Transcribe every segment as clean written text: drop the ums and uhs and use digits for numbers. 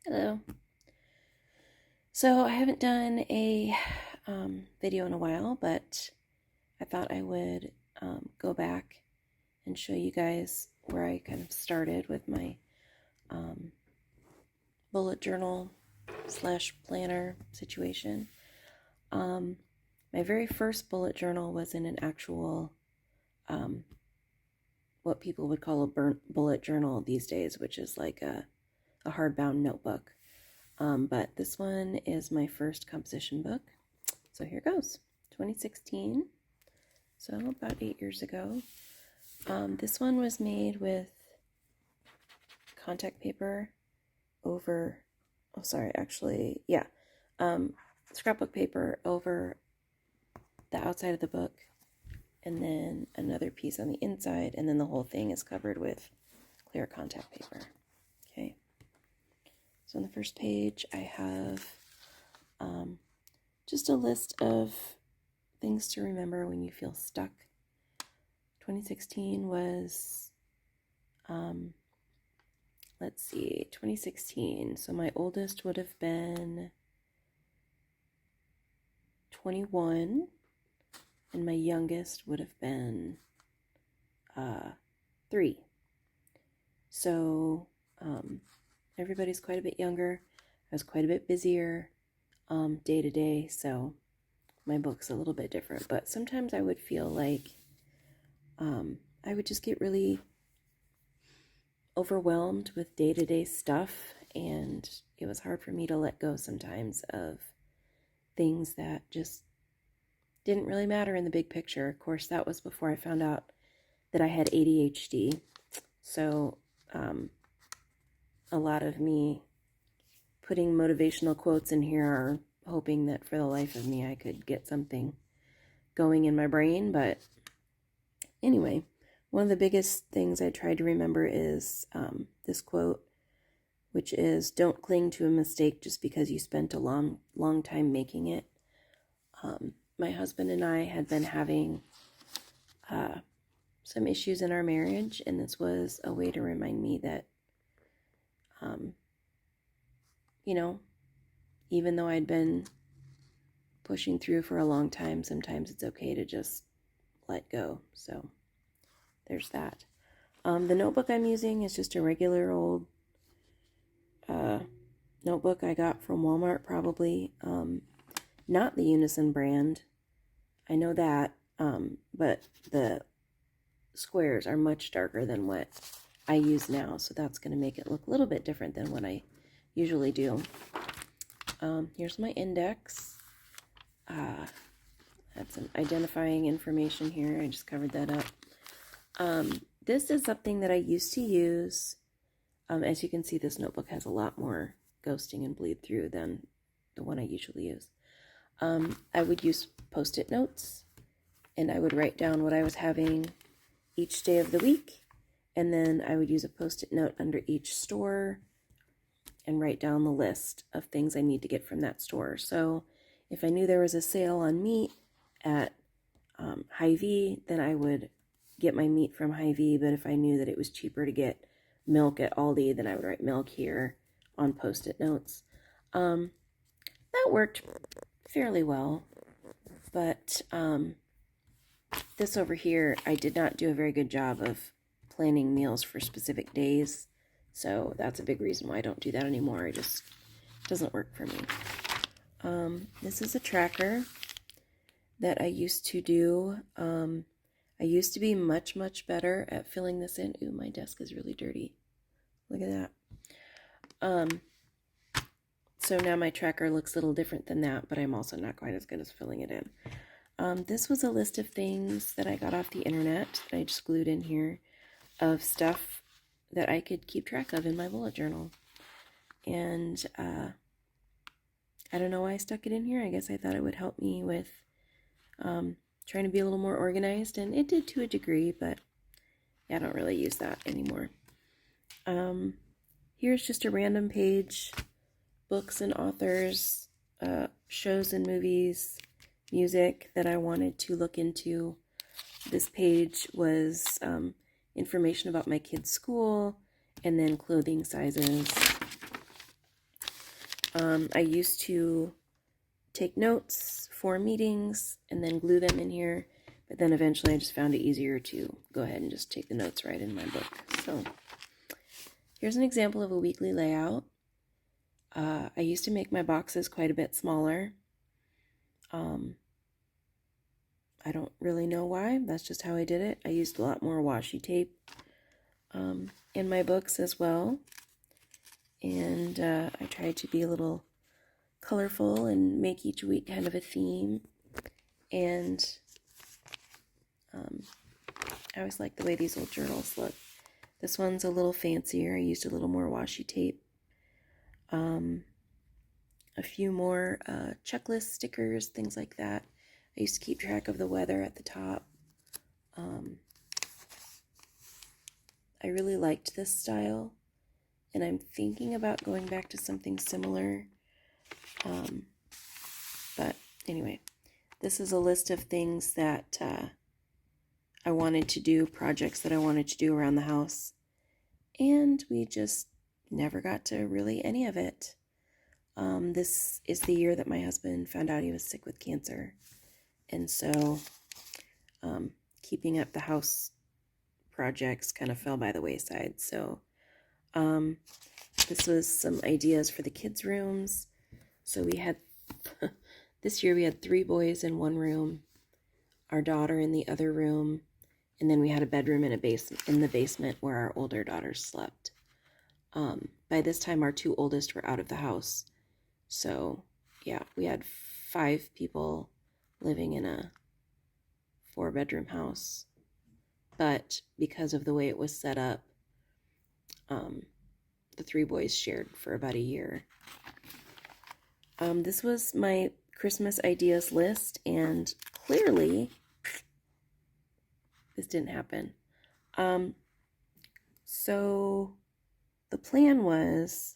Hello. So I haven't done a video in a while, but I thought I would go back and show you guys where I kind of started with my bullet journal / planner situation. My very first bullet journal was in an actual what people would call a burnt bullet journal these days, which is like a hardbound notebook. But this one is my first composition book. So here goes. 2016. So about 8 years ago. This one was made with contact paper over, scrapbook paper over the outside of the book, and then another piece on the inside, and then the whole thing is covered with clear contact paper. Okay. So on the first page, I have just a list of things to remember when you feel stuck. 2016 was, 2016. So my oldest would have been 21, and my youngest would have been 3. So everybody's quite a bit younger. I was quite a bit busier day to day, so my book's a little bit different. But sometimes I would feel like I would just get really overwhelmed with day-to-day stuff, and it was hard for me to let go sometimes of things that just didn't really matter in the big picture. Of course, that was before I found out that I had ADHD. So a lot of me putting motivational quotes in here are hoping that for the life of me I could get something going in my brain. But anyway, one of the biggest things I tried to remember is this quote, which is, "Don't cling to a mistake just because you spent a long time making it." My husband and I had been having some issues in our marriage, and this was a way to remind me that even though I'd been pushing through for a long time, sometimes it's okay to just let go. So there's that. The notebook I'm using is just a regular old notebook I got from Walmart, probably. Not the Unison brand. I know that, but the squares are much darker than what I use now, so that's going to make it look a little bit different than what I usually do. Here's my index. That's some identifying information here. I just covered that up. This is something that I used to use. As you can see, this notebook has a lot more ghosting and bleed through than the one I usually use. I would use Post-it notes, and I would write down what I was having each day of the week, and then I would use a Post-it note under each store and write down the list of things I need to get from that store. So if I knew there was a sale on meat at Hy-Vee, then I would get my meat from Hy-Vee. But if I knew that it was cheaper to get milk at Aldi, then I would write milk here on Post-it notes. That worked fairly well, but this over here, I did not do a very good job of planning meals for specific days. So that's a big reason why I don't do that anymore. It just doesn't work for me. This is a tracker that I used to do. I used to be much better at filling this in. Ooh, my desk is really dirty. Look at that. So now my tracker looks a little different than that, but I'm also not quite as good as filling it in. This was a list of things that I got off the internet that I just glued in here, of stuff that I could keep track of in my bullet journal. And I don't know why I stuck it in here. I guess I thought it would help me with trying to be a little more organized, and it did to a degree, but yeah, I don't really use that anymore. Here's just a random page, books and authors, shows and movies, music that I wanted to look into. This page was information about my kids' school, and then clothing sizes. I used to take notes for meetings and then glue them in here, but then eventually I just found it easier to go ahead and just take the notes right in my book. So here's an example of a weekly layout. I used to make my boxes quite a bit smaller. I don't really know why. That's just how I did it. I used a lot more washi tape in my books as well. And I tried to be a little colorful and make each week kind of a theme. And I always like the way these old journals look. This one's a little fancier. I used a little more washi tape. A few more checklist stickers, things like that. I used to keep track of the weather at the top. I really liked this style, and I'm thinking about going back to something similar. But anyway, this is a list of things that I wanted to do, projects that I wanted to do around the house, and we just never got to really any of it. This is the year that my husband found out he was sick with cancer, and so keeping up the house projects kind of fell by the wayside. So this was some ideas for the kids' rooms. So we had, this year we had 3 boys in one room, our daughter in the other room, and then we had a bedroom in the basement where our older daughters slept. By this time, our 2 oldest were out of the house. So yeah, we had 5 people living in a 4-bedroom house. But because of the way it was set up, the 3 boys shared for about a year. This was my Christmas ideas list, and clearly this didn't happen. So the plan was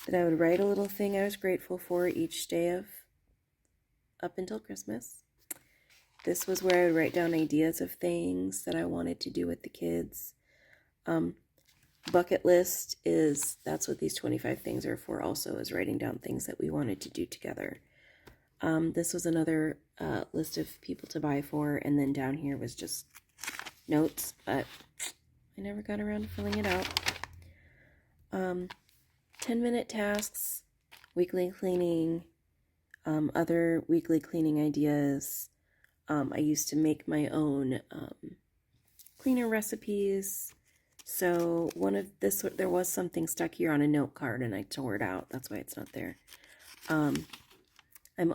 that I would write a little thing I was grateful for each day of up until Christmas. This was where I would write down ideas of things that I wanted to do with the kids. Bucket list that's what these 25 things are for also, is writing down things that we wanted to do together. This was another list of people to buy for, and then down here was just notes, but I never got around to filling it out. 10-minute tasks, weekly cleaning, other weekly cleaning ideas. I used to make my own cleaner recipes. So there was something stuck here on a note card and I tore it out. That's why it's not there. I have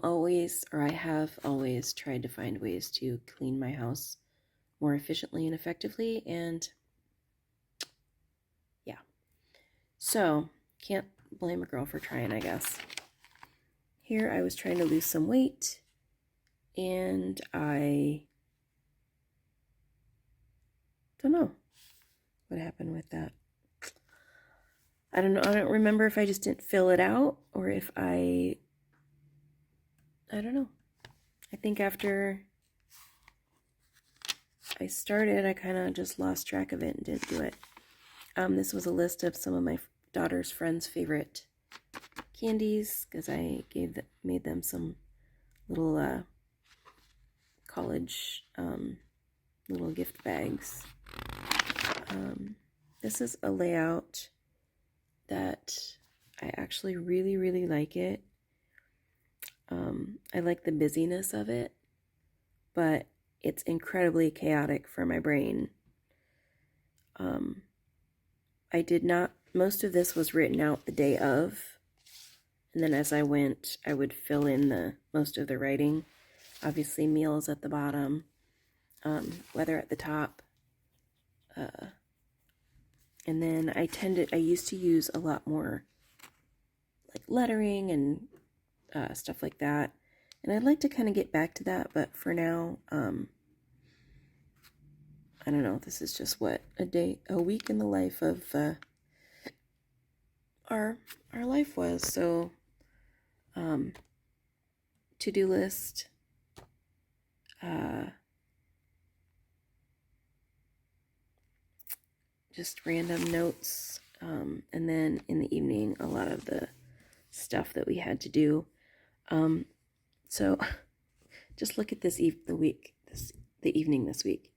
always tried to find ways to clean my house more efficiently and effectively, and yeah. So, can't blame a girl for trying, I guess. Here I was trying to lose some weight, and I don't know what happened with that. I don't know. I don't remember if I just didn't fill it out or if I don't know. I think after I started, I kind of just lost track of it and didn't do it. This was a list of some of my daughter's friends' favorite candies, because I made them some little college little gift bags. This is a layout that I actually really, really like it. I like the busyness of it, but it's incredibly chaotic for my brain. Most of this was written out the day of, and then as I went, I would fill in most of the writing. Obviously, meals at the bottom, weather at the top. And then I used to use a lot more like lettering and stuff like that. And I'd like to kind of get back to that, but for now, I don't know, this is just what a week in the life of our life was. So, to-do list, just random notes, and then in the evening, a lot of the stuff that we had to do. So just look at the evening this week.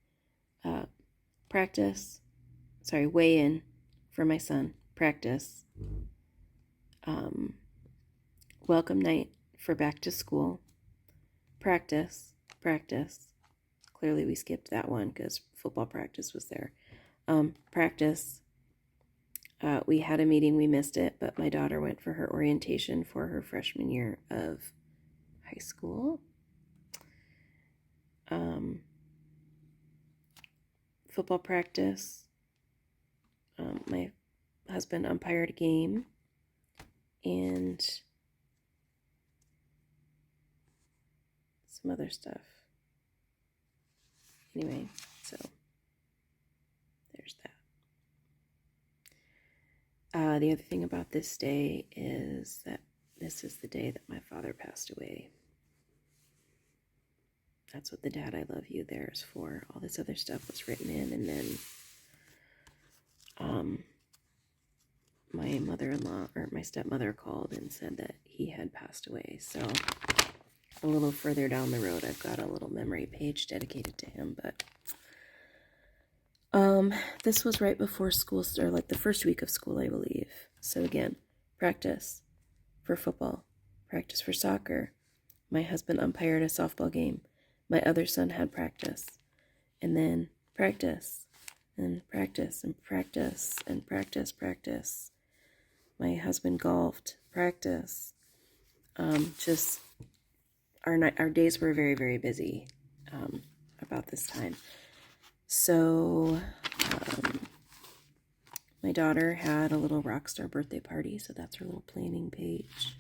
Weigh in for my son. Practice. Welcome night for back to school. Practice. Clearly we skipped that one because football practice was there. Practice. We had a meeting, we missed it, but my daughter went for her orientation for her freshman year of high school. Football practice. My husband umpired a game, and some other stuff. Anyway, so there's that. The other thing about this day is that this is the day that my father passed away. That's what the Dad I Love You there is for. All this other stuff was written in, and then my mother-in-law, or my stepmother, called and said that he had passed away. So a little further down the road, I've got a little memory page dedicated to him. But this was right before school started, like the first week of school, I believe. So again, practice for football, practice for soccer. My husband umpired a softball game. My other son had practice. And then practice, and practice, and practice, and practice. My husband golfed, practice. Just our days were very, very busy about this time. So my daughter had a little rock star birthday party, so that's her little planning page.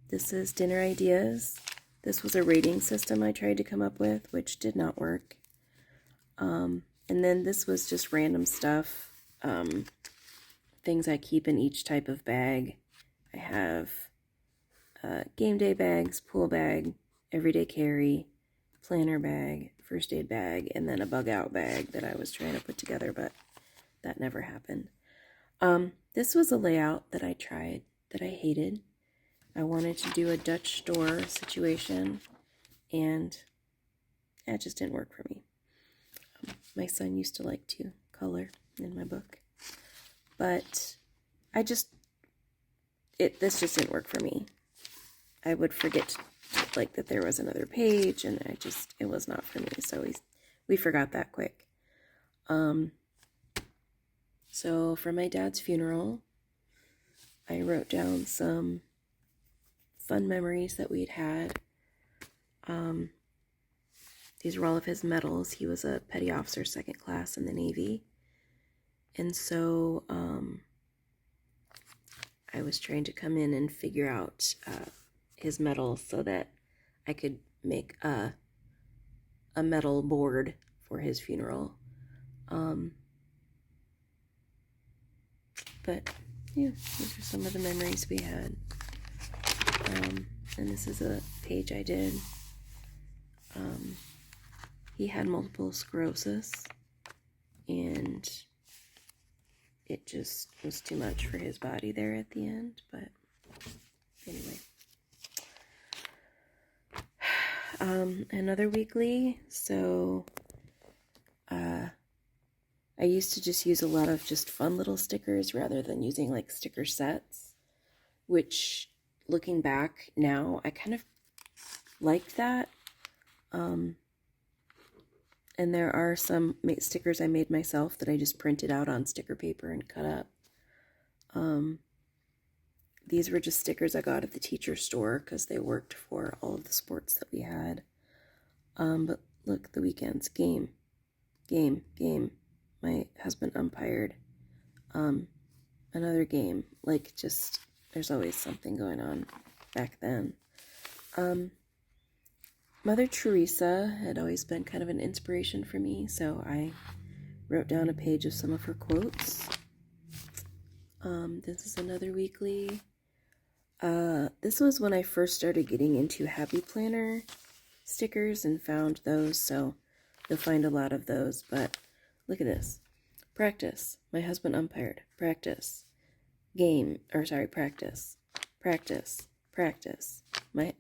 This is dinner ideas. This was a rating system I tried to come up with, which did not work. And then this was just random stuff, things I keep in each type of bag. I have game day bags, pool bag, everyday carry, planner bag, first aid bag, and then a bug out bag that I was trying to put together, but that never happened. This was a layout that I tried that I hated. I wanted to do a Dutch store situation, and that just didn't work for me. My son used to like to color in my book, but this just didn't work for me. I would forget like that there was another page, and it was not for me. So we forgot that quick. So for my dad's funeral, I wrote down some fun memories that we'd had. These were all of his medals. He was a petty officer, second class in the Navy. And so I was trying to come in and figure out his medals so that I could make a medal board for his funeral. But yeah, these are some of the memories we had. And this is a page I did. He had multiple sclerosis, and it just was too much for his body there at the end. But anyway. Another weekly. So I used to just use a lot of just fun little stickers rather than using like sticker sets, which looking back now, I kind of like that. And there are some stickers I made myself that I just printed out on sticker paper and cut up. These were just stickers I got at the teacher store because they worked for all of the sports that we had. But look, the weekends, game. My husband umpired. Another game. Like, just, there's always something going on back then. Mother Teresa had always been kind of an inspiration for me, so I wrote down a page of some of her quotes. This is another weekly. This was when I first started getting into Happy Planner stickers and found those, so you'll find a lot of those, but look at this. Practice. My husband umpired. Practice. practice, practice, practice.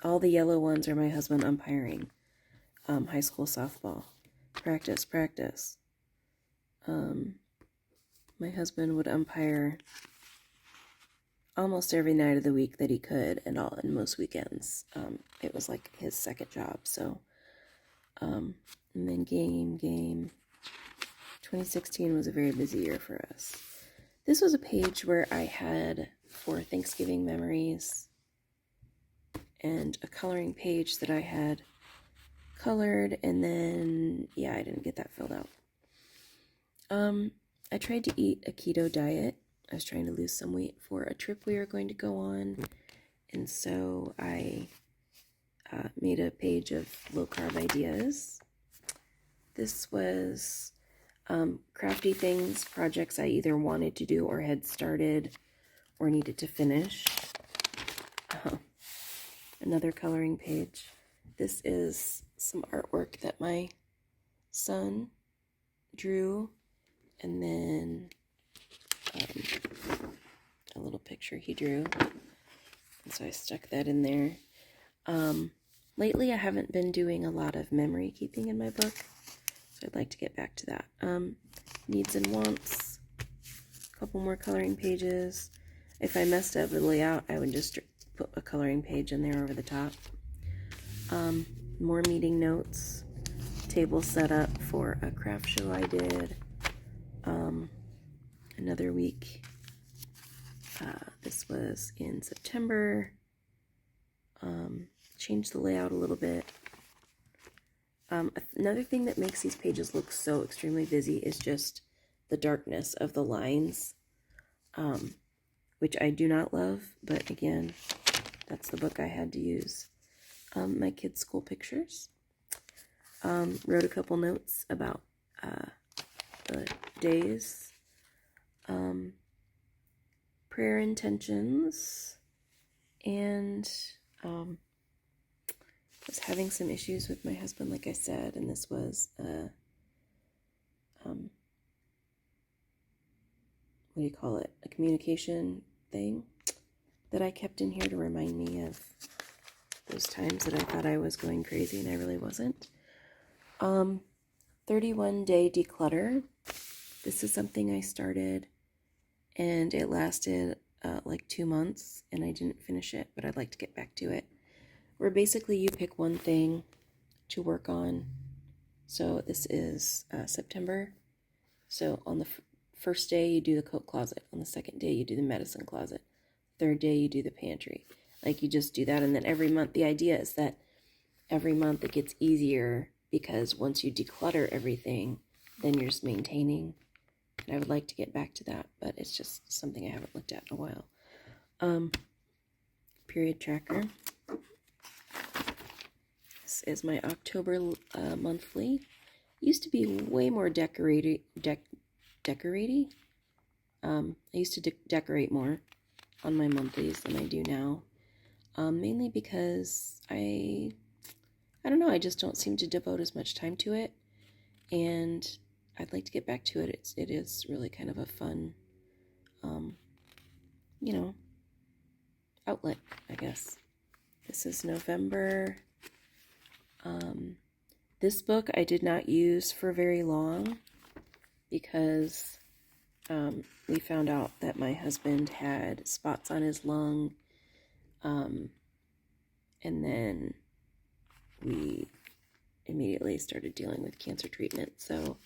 All the yellow ones are my husband umpiring high school softball. Practice, practice. My husband would umpire almost every night of the week that he could, and most weekends. It was like his second job. So, and then game. 2016 was a very busy year for us. This was a page where I had 4 Thanksgiving memories and a coloring page that I had colored, and then, yeah, I didn't get that filled out. I tried to eat a keto diet. I was trying to lose some weight for a trip we were going to go on, and so I made a page of low-carb ideas. This was crafty things, projects I either wanted to do or had started or needed to finish. Another coloring page. This is some artwork that my son drew, and then a little picture he drew, and so I stuck that in there. Lately I haven't been doing a lot of memory keeping in my book, so I'd like to get back to that. Needs and wants, a couple more coloring pages. If I messed up the layout, I would just put a coloring page in there over the top. More meeting notes, table set up for a craft show I did. Another week. This was in September. Changed the layout a little bit. Another thing that makes these pages look so extremely busy is just the darkness of the lines, which I do not love, but again, that's the book I had to use. My kids' school pictures. Wrote a couple notes about the days. Prayer intentions, and was having some issues with my husband, like I said, and this was what do you call it? A communication thing that I kept in here to remind me of those times that I thought I was going crazy and I really wasn't. 31-day declutter. This is something I started and it lasted like 2 months and I didn't finish it, but I'd like to get back to it. Where basically you pick one thing to work on. So this is September. So on the first day you do the coat closet. On the second day you do the medicine closet. Third day you do the pantry. Like you just do that, and then every month, the idea is that every month it gets easier because once you declutter everything, then you're just maintaining. And I would like to get back to that, but it's just something I haven't looked at in a while. Period tracker. This is my October monthly. Used to be way more decorating. I used to decorate more on my monthlies than I do now. Mainly because I don't know, I just don't seem to devote as much time to it, and I'd like to get back to it. It is really kind of a fun, outlet, I guess. This is November. This book I did not use for very long because we found out that my husband had spots on his lung, and then we immediately started dealing with cancer treatment. So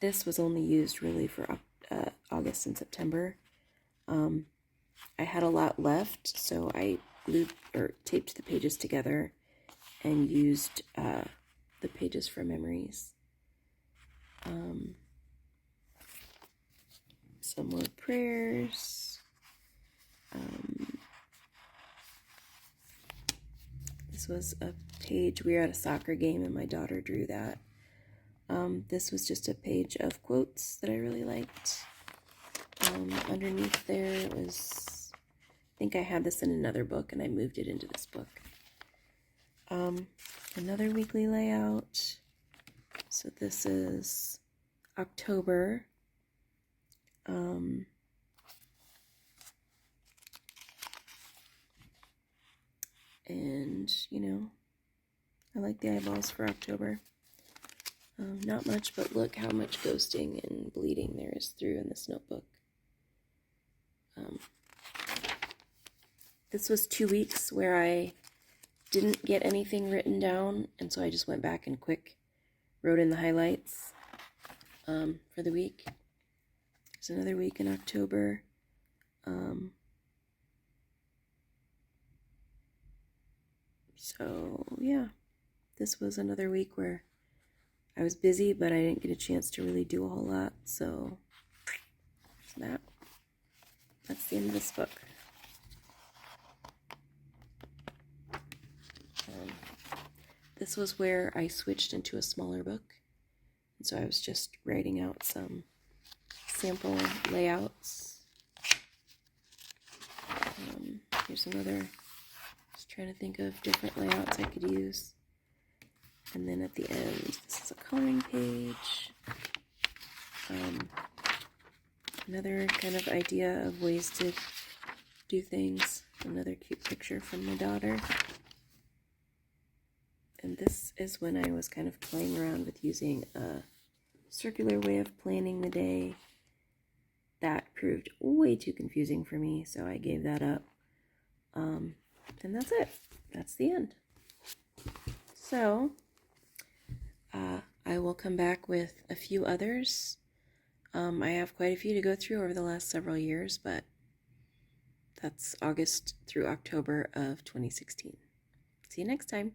this was only used really for August and September. I had a lot left, so I glued or taped the pages together and used the pages for memories. Some more prayers. This was a page, we were at a soccer game and my daughter drew that. This was just a page of quotes that I really liked. Underneath there it was, I think I had this in another book and I moved it into this book. Another weekly layout. So this is October. And, you know, I like the eyeballs for October. Not much, but look how much ghosting and bleeding there is through in this notebook. This was 2 weeks where I didn't get anything written down, and so I just went back and quick wrote in the highlights for the week. There's another week in October. So yeah, this was another week where I was busy, but I didn't get a chance to really do a whole lot. So that's the end of this book. This was where I switched into a smaller book. And so I was just writing out some sample layouts. Here's another, just trying to think of different layouts I could use. And then at the end, this is a coloring page. Another kind of idea of ways to do things. Another cute picture from my daughter. And this is when I was kind of playing around with using a circular way of planning the day. That proved way too confusing for me, so I gave that up. And that's it. That's the end. So, I will come back with a few others. I have quite a few to go through over the last several years, but that's August through October of 2016. See you next time.